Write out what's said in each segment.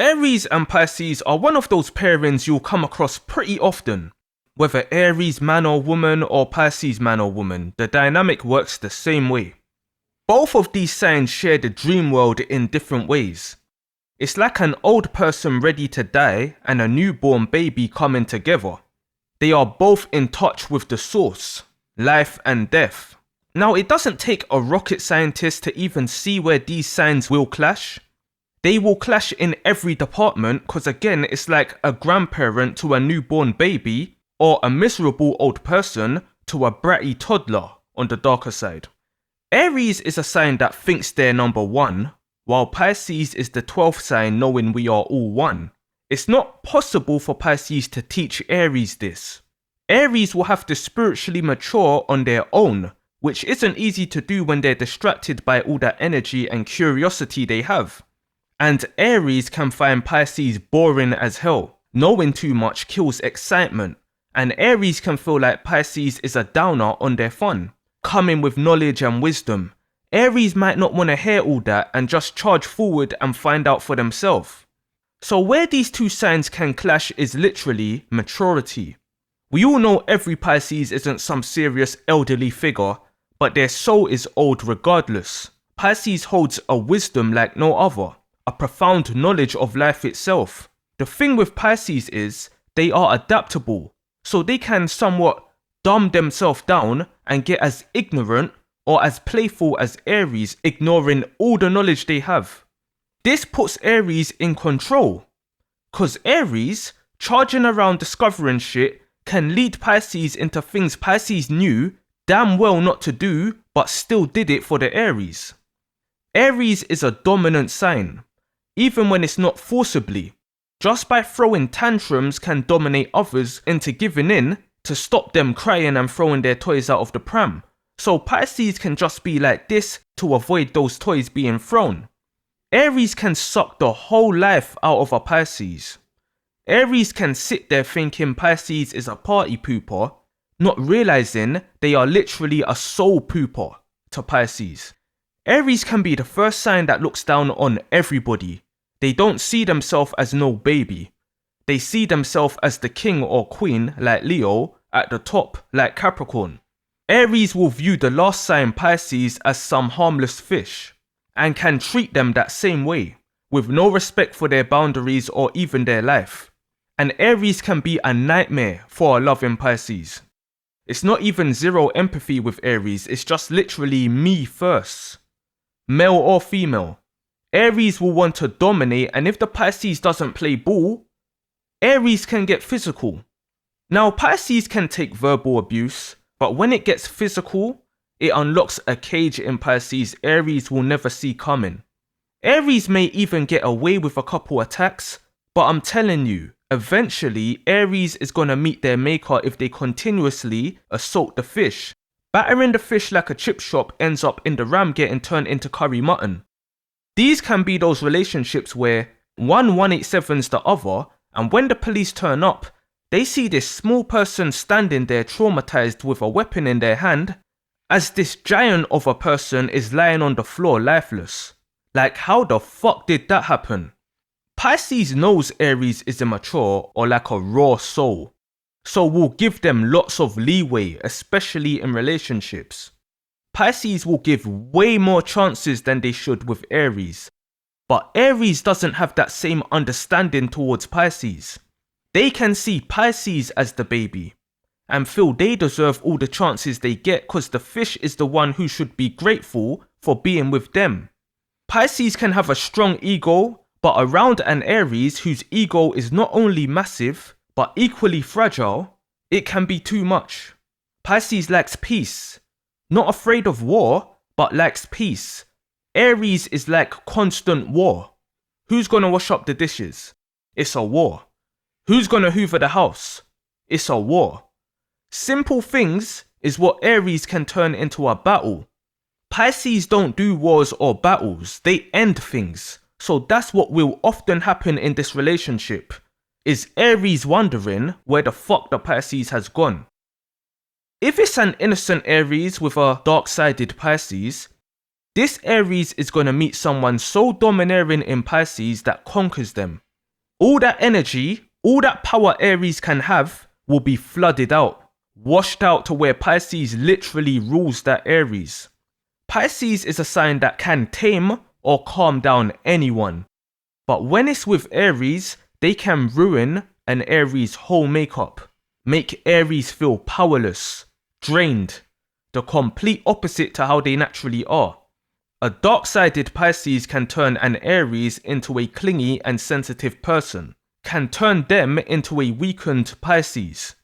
Aries and Pisces are one of those pairings you'll come across pretty often. Whether Aries man or woman or Pisces man or woman, the dynamic works the same way. Both of these signs share the dream world in different ways. It's like an old person ready to die and a newborn baby coming together. They are both in touch with the source, life and death. Now, it doesn't take a rocket scientist to even see where these signs will clash. They will clash in every department because again, it's like a grandparent to a newborn baby or a miserable old person to a bratty toddler on the darker side. Aries is a sign that thinks they're number one, while Pisces is the 12th sign knowing we are all one. It's not possible for Pisces to teach Aries this. Aries will have to spiritually mature on their own, which isn't easy to do when they're distracted by all that energy and curiosity they have. And Aries can find Pisces boring as hell. Knowing too much kills excitement. And Aries can feel like Pisces is a downer on their fun, coming with knowledge and wisdom. Aries might not want to hear all that and just charge forward and find out for themselves. So where these two signs can clash is literally maturity. We all know every Pisces isn't some serious elderly figure, but their soul is old regardless. Pisces holds a wisdom like no other. A profound knowledge of life itself. The thing with Pisces is they are adaptable, so they can somewhat dumb themselves down and get as ignorant or as playful as Aries, ignoring all the knowledge they have. This puts Aries in control, cause Aries, charging around discovering shit, can lead Pisces into things Pisces knew damn well not to do, but still did it for the Aries. Aries is a dominant sign. Even when it's not forcibly, just by throwing tantrums can dominate others into giving in to stop them crying and throwing their toys out of the pram. So Pisces can just be like this to avoid those toys being thrown. Aries can suck the whole life out of a Pisces. Aries can sit there thinking Pisces is a party pooper, not realizing they are literally a soul pooper to Pisces. Aries can be the first sign that looks down on everybody. They don't see themselves as no baby. They see themselves as the king or queen like Leo, at the top like Capricorn. Aries will view the last sign Pisces as some harmless fish and can treat them that same way, with no respect for their boundaries or even their life. And Aries can be a nightmare for a loving Pisces. It's not even zero empathy with Aries, it's just literally me first. Male or female. Aries will want to dominate, and if the Pisces doesn't play ball, Aries can get physical. Now, Pisces can take verbal abuse, but when it gets physical, it unlocks a cage in Pisces Aries will never see coming. Aries may even get away with a couple attacks, but I'm telling you, eventually Aries is gonna meet their maker if they continuously assault the fish. Battering the fish like a chip shop ends up in the ram getting turned into curry mutton. These can be those relationships where one 187's the other, and when the police turn up, they see this small person standing there traumatized with a weapon in their hand, as this giant of a person is lying on the floor lifeless. Like, how the fuck did that happen? Pisces knows Aries is immature or like a raw soul, so will give them lots of leeway, especially in relationships. Pisces will give way more chances than they should with Aries, but Aries doesn't have that same understanding towards Pisces. They can see Pisces as the baby and feel they deserve all the chances they get because the fish is the one who should be grateful for being with them. Pisces can have a strong ego, but around an Aries whose ego is not only massive but equally fragile, it can be too much. Pisces likes peace. Not afraid of war, but likes peace. Aries is like constant war. Who's gonna wash up the dishes? It's a war. Who's gonna hoover the house? It's a war. Simple things is what Aries can turn into a battle. Pisces don't do wars or battles, they end things. So that's what will often happen in this relationship, is Aries wondering where the fuck the Pisces has gone. If it's an innocent Aries with a dark-sided Pisces, this Aries is going to meet someone so domineering in Pisces that conquers them. All that energy, all that power Aries can have will be flooded out, washed out to where Pisces literally rules that Aries. Pisces is a sign that can tame or calm down anyone. But when it's with Aries, they can ruin an Aries' whole makeup. Make Aries feel powerless, drained, the complete opposite to how they naturally are. A dark-sided Pisces can turn an Aries into a clingy and sensitive person, can turn them into a weakened Pisces.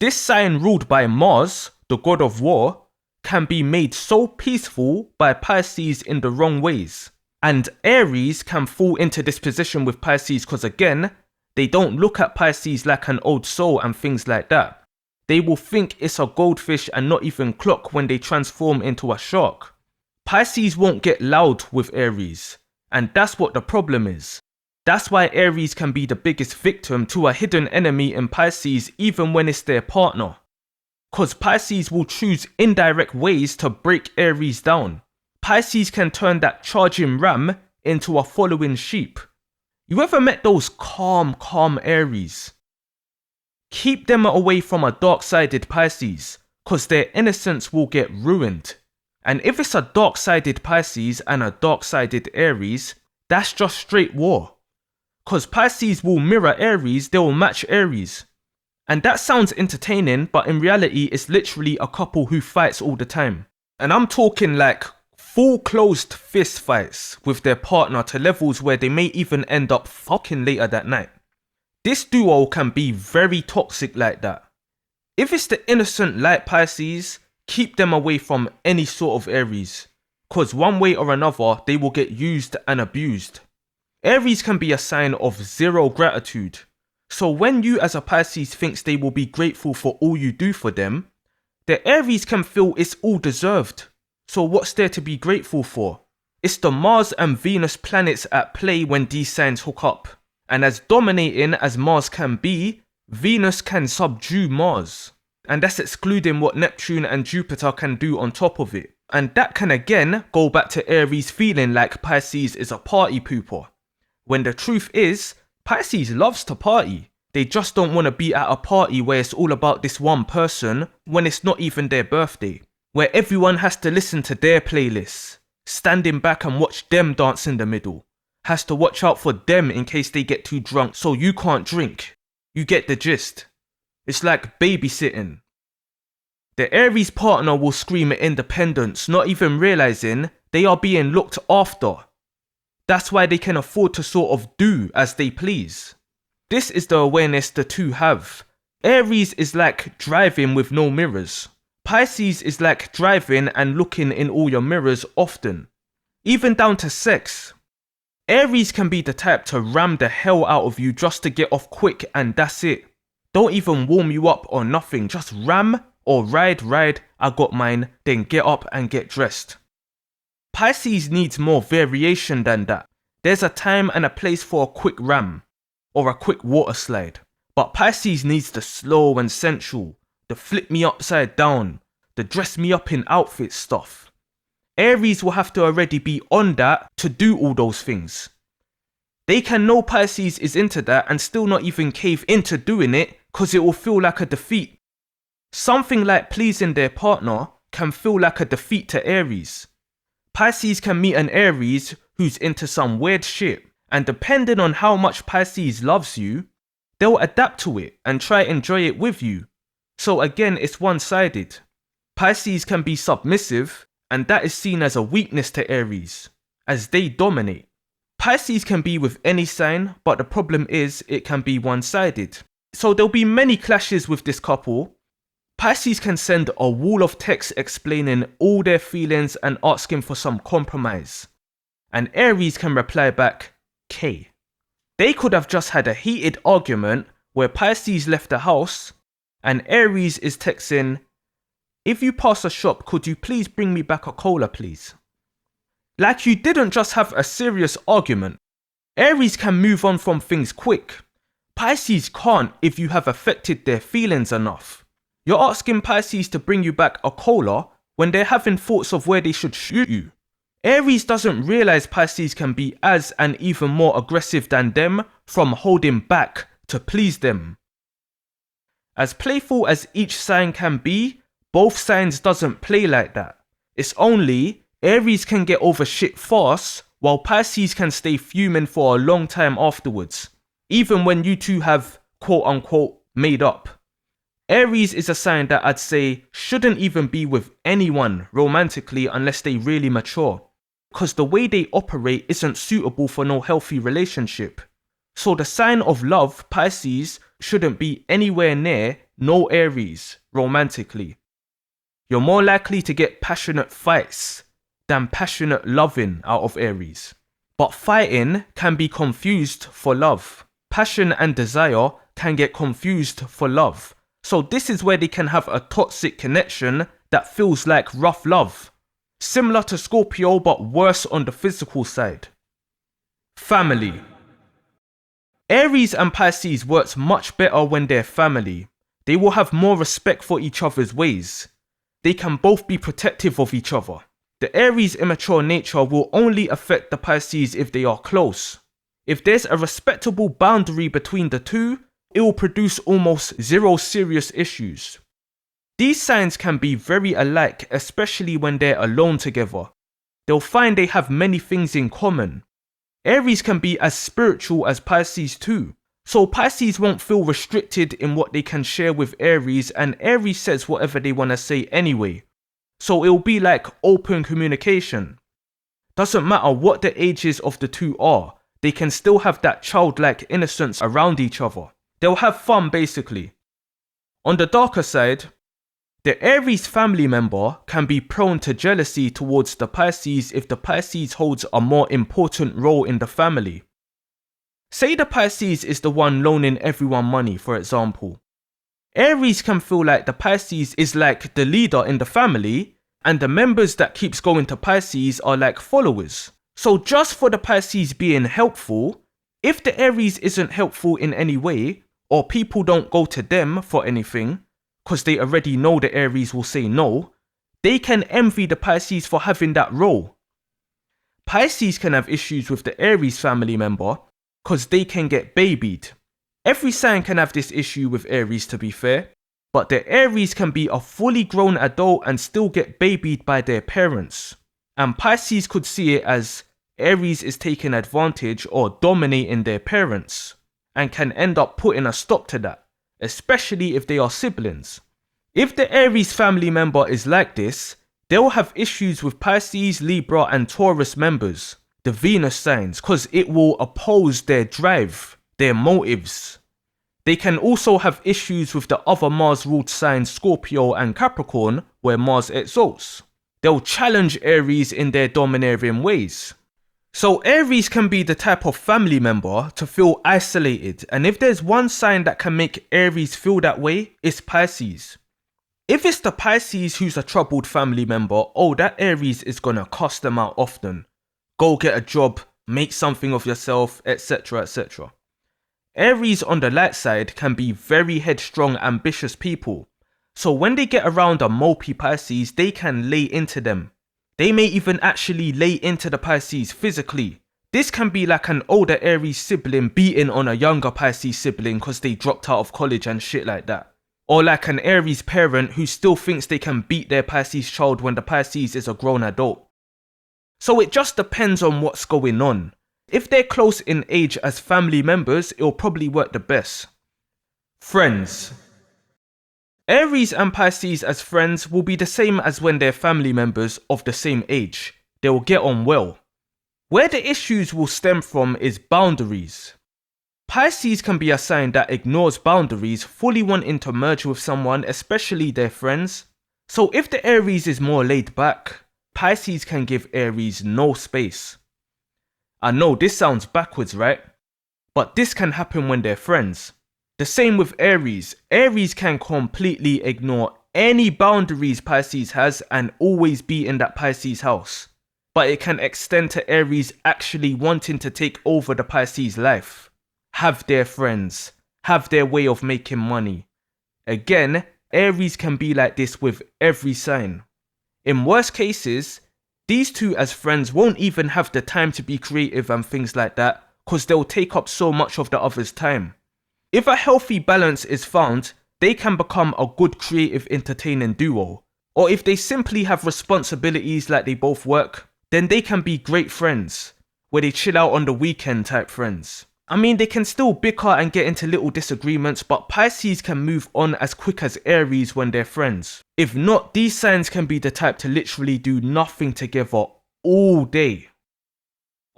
This sign ruled by Mars, the god of war, can be made so peaceful by Pisces in the wrong ways. And Aries can fall into this position with Pisces because again, they don't look at Pisces like an old soul and things like that. They will think it's a goldfish and not even clock when they transform into a shark. Pisces won't get loud with Aries, and that's what the problem is. That's why Aries can be the biggest victim to a hidden enemy in Pisces even when it's their partner. Cause Pisces will choose indirect ways to break Aries down. Pisces can turn that charging ram into a following sheep. You ever met those calm Aries? Keep them away from a dark-sided Pisces, cause their innocence will get ruined. And if it's a dark-sided Pisces and a dark-sided Aries, that's just straight war. Cause Pisces will mirror Aries, they will match Aries. And that sounds entertaining, but in reality, it's literally a couple who fights all the time. And I'm talking like full closed fist fights with their partner to levels where they may even end up fucking later that night. This duo can be very toxic like that. If it's the innocent light Pisces, keep them away from any sort of Aries. Cause one way or another, they will get used and abused. Aries can be a sign of zero gratitude. So when you as a Pisces thinks they will be grateful for all you do for them, the Aries can feel it's all deserved. So what's there to be grateful for? It's the Mars and Venus planets at play when these signs hook up. And as dominating as Mars can be, Venus can subdue Mars. And that's excluding what Neptune and Jupiter can do on top of it. And that can again go back to Aries feeling like Pisces is a party pooper. When the truth is, Pisces loves to party. They just don't want to be at a party where it's all about this one person when it's not even their birthday. Where everyone has to listen to their playlists, standing back and watch them dance in the middle. Has to watch out for them in case they get too drunk so you can't drink. You get the gist. It's like babysitting. The Aries partner will scream at independence, not even realizing they are being looked after. That's why they can afford to sort of do as they please. This is the awareness the two have. Aries is like driving with no mirrors. Pisces is like driving and looking in all your mirrors often. Even down to sex. Aries can be the type to ram the hell out of you just to get off quick and that's it. Don't even warm you up or nothing, just ram or ride, I got mine, then get up and get dressed. Pisces needs more variation than that. There's a time and a place for a quick ram, or a quick water slide. But Pisces needs the slow and sensual, the flip me upside down, the dress me up in outfit stuff. Aries will have to already be on that to do all those things. They can know Pisces is into that and still not even cave into doing it because it will feel like a defeat. Something like pleasing their partner can feel like a defeat to Aries. Pisces can meet an Aries who's into some weird shit, and depending on how much Pisces loves you, they'll adapt to it and try enjoy it with you. So again, it's one-sided. Pisces can be submissive, and that is seen as a weakness to Aries, as they dominate. Pisces can be with any sign, but the problem is it can be one-sided. So there'll be many clashes with this couple. Pisces can send a wall of text explaining all their feelings and asking for some compromise. And Aries can reply back, K. They could have just had a heated argument where Pisces left the house and Aries is texting, if you pass a shop, could you please bring me back a cola, please? Like you didn't just have a serious argument. Aries can move on from things quick. Pisces can't if you have affected their feelings enough. You're asking Pisces to bring you back a cola when they're having thoughts of where they should shoot you. Aries doesn't realize Pisces can be as and even more aggressive than them from holding back to please them. As playful as each sign can be, both signs doesn't play like that. It's only Aries can get over shit fast, while Pisces can stay fuming for a long time afterwards, even when you two have quote unquote made up. Aries is a sign that I'd say shouldn't even be with anyone romantically unless they really mature, because the way they operate isn't suitable for no healthy relationship. So the sign of love, Pisces, shouldn't be anywhere near no Aries romantically. You're more likely to get passionate fights than passionate loving out of Aries. But fighting can be confused for love. Passion and desire can get confused for love. So this is where they can have a toxic connection that feels like rough love. Similar to Scorpio, but worse on the physical side. Family. Aries and Pisces works much better when they're family. They will have more respect for each other's ways. They can both be protective of each other. The Aries' immature nature will only affect the Pisces if they are close. If there's a respectable boundary between the two, it will produce almost zero serious issues. These signs can be very alike, especially when they're alone together. They'll find they have many things in common. Aries can be as spiritual as Pisces too. So Pisces won't feel restricted in what they can share with Aries, and Aries says whatever they want to say anyway. So it'll be like open communication. Doesn't matter what the ages of the two are, they can still have that childlike innocence around each other. They'll have fun basically. On the darker side, the Aries family member can be prone to jealousy towards the Pisces if the Pisces holds a more important role in the family. Say the Pisces is the one loaning everyone money, for example. Aries can feel like the Pisces is like the leader in the family, and the members that keeps going to Pisces are like followers. So just for the Pisces being helpful, if the Aries isn't helpful in any way, or people don't go to them for anything, because they already know the Aries will say no, they can envy the Pisces for having that role. Pisces can have issues with the Aries family member because they can get babied. Every sign can have this issue with Aries, to be fair, but the Aries can be a fully grown adult and still get babied by their parents. And Pisces could see it as Aries is taking advantage or dominating their parents, and can end up putting a stop to that, especially if they are siblings. If the Aries family member is like this, they'll have issues with Pisces, Libra and Taurus members, the Venus signs, because it will oppose their drive, their motives. They can also have issues with the other Mars-ruled signs Scorpio and Capricorn, where Mars exalts. They'll challenge Aries in their domineering ways. So Aries can be the type of family member to feel isolated, and if there's one sign that can make Aries feel that way, it's Pisces. If it's the Pisces who's a troubled family member, oh, that Aries is gonna cuss them out often. Go get a job, make something of yourself, etc, etc. Aries on the light side can be very headstrong, ambitious people. So when they get around a mopey Pisces, they can lay into them. They may even actually lay into the Pisces physically. This can be like an older Aries sibling beating on a younger Pisces sibling because they dropped out of college and shit like that. Or like an Aries parent who still thinks they can beat their Pisces child when the Pisces is a grown adult. So it just depends on what's going on. If they're close in age as family members, it'll probably work the best. Friends. Aries and Pisces as friends will be the same as when they're family members of the same age. They will get on well. Where the issues will stem from is boundaries. Pisces can be a sign that ignores boundaries, fully wanting to merge with someone, especially their friends. So if the Aries is more laid back, Pisces can give Aries no space. I know this sounds backwards, right? But this can happen when they're friends. The same with Aries. Aries can completely ignore any boundaries Pisces has and always be in that Pisces house. But it can extend to Aries actually wanting to take over the Pisces life. Have their friends. Have their way of making money. Again, Aries can be like this with every sign. In worst cases, these two as friends won't even have the time to be creative and things like that, because they'll take up so much of the other's time. If a healthy balance is found, they can become a good creative entertaining duo. Or if they simply have responsibilities like they both work, then they can be great friends, where they chill out on the weekend type friends. I mean, they can still bicker and get into little disagreements, but Pisces can move on as quick as Aries when they're friends. If not, these signs can be the type to literally do nothing together all day.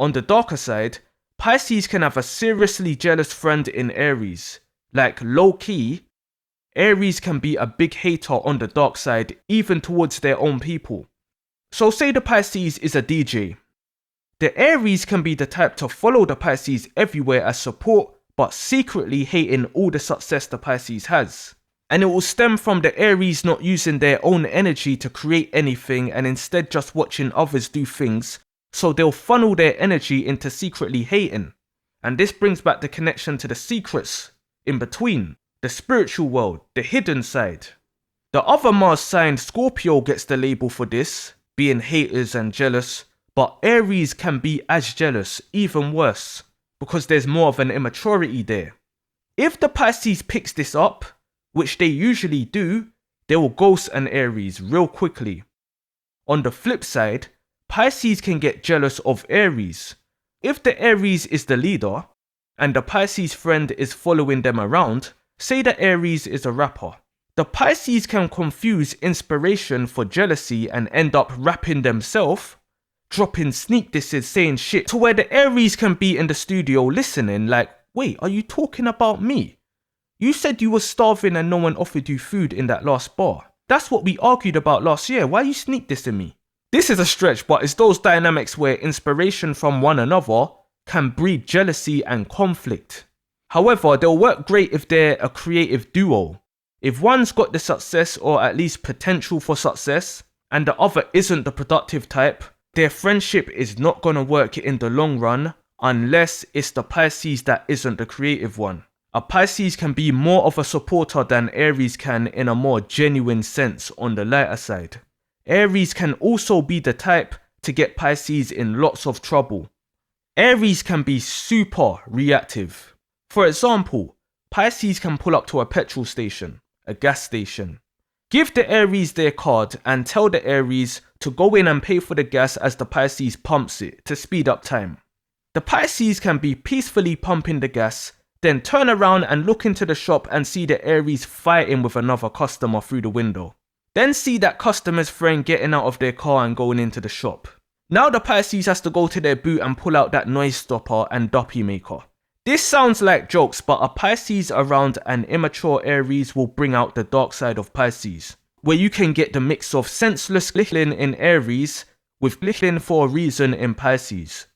On the darker side, Pisces can have a seriously jealous friend in Aries. Like low-key, Aries can be a big hater on the dark side, even towards their own people. So say the Pisces is a DJ. The Aries can be the type to follow the Pisces everywhere as support, but secretly hating all the success the Pisces has. And it will stem from the Aries not using their own energy to create anything and instead just watching others do things, so they'll funnel their energy into secretly hating. And this brings back the connection to the secrets in between, the spiritual world, the hidden side. The other Mars sign, Scorpio, gets the label for this, being haters and jealous, but Aries can be as jealous, even worse, because there's more of an immaturity there. If the Pisces picks this up, which they usually do, they will ghost an Aries real quickly. On the flip side, Pisces can get jealous of Aries. If the Aries is the leader, and the Pisces friend is following them around, say the Aries is a rapper. The Pisces can confuse inspiration for jealousy and end up rapping themselves, dropping sneak disses saying shit to where the Aries can be in the studio listening like, wait, are you talking about me? You said you were starving and no one offered you food in that last bar. That's what we argued about last year. Why are you sneak dissing me? This is a stretch, but it's those dynamics where inspiration from one another can breed jealousy and conflict. However, they'll work great if they're a creative duo. If one's got the success or at least potential for success, and the other isn't the productive type, their friendship is not gonna work in the long run unless it's the Pisces that isn't the creative one. A Pisces can be more of a supporter than Aries can in a more genuine sense on the lighter side. Aries can also be the type to get Pisces in lots of trouble. Aries can be super reactive. For example, Pisces can pull up to a petrol station, a gas station. Give the Aries their card and tell the Aries to go in and pay for the gas as the Pisces pumps it to speed up time. The Pisces can be peacefully pumping the gas, then turn around and look into the shop and see the Aries fighting with another customer through the window. Then see that customer's friend getting out of their car and going into the shop. Now the Pisces has to go to their boot and pull out that noise stopper and doppy maker. This sounds like jokes, but a Pisces around an immature Aries will bring out the dark side of Pisces, where you can get the mix of senseless glittering in Aries with glittering for a reason in Pisces.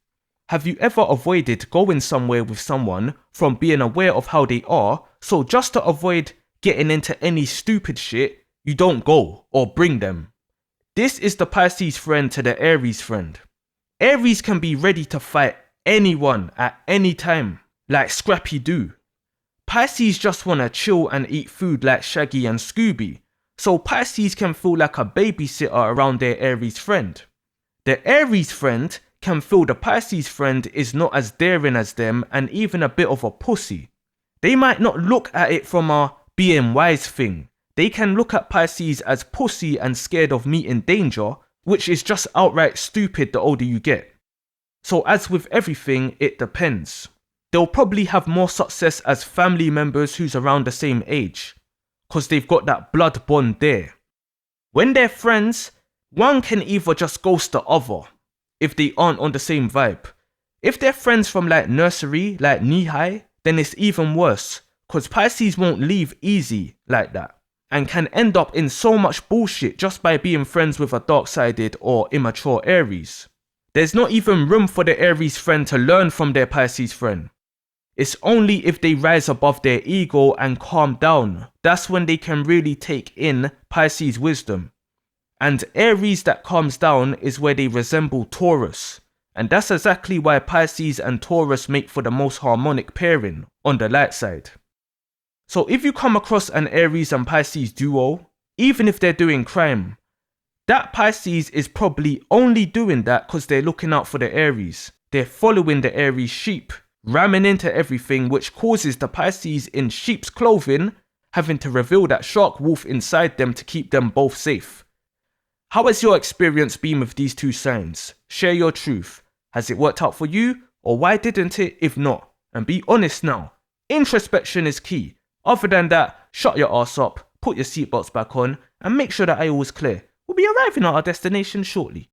Have you ever avoided going somewhere with someone from being aware of how they are, so just to avoid getting into any stupid shit, you don't go or bring them? This is the Pisces friend to the Aries friend. Aries can be ready to fight anyone at any time, like Scrappy Doo. Pisces just want to chill and eat food like Shaggy and Scooby, so Pisces can feel like a babysitter around their Aries friend. The Aries friend can feel the Pisces friend is not as daring as them and even a bit of a pussy. They might not look at it from a being wise thing. They can look at Pisces as pussy and scared of meeting danger, which is just outright stupid the older you get. So as with everything, it depends. They'll probably have more success as family members who's around the same age, cause they've got that blood bond there. When they're friends, one can either just ghost the other, if they aren't on the same vibe. If they're friends from like nursery, like knee-high, then it's even worse, cause Pisces won't leave easy like that, and can end up in so much bullshit just by being friends with a dark-sided or immature Aries. There's not even room for the Aries friend to learn from their Pisces friend. It's only if they rise above their ego and calm down, that's when they can really take in Pisces wisdom. And Aries that calms down is where they resemble Taurus. And that's exactly why Pisces and Taurus make for the most harmonic pairing on the light side. So if you come across an Aries and Pisces duo, even if they're doing crime, that Pisces is probably only doing that because they're looking out for the Aries. They're following the Aries sheep, ramming into everything, which causes the Pisces in sheep's clothing having to reveal that shark wolf inside them to keep them both safe. How has your experience been with these two signs? Share your truth. Has it worked out for you, or why didn't it if not? And be honest now. Introspection is key. Other than that, shut your ass up, put your seatbelts back on, and make sure that aisle is clear. We'll be arriving at our destination shortly.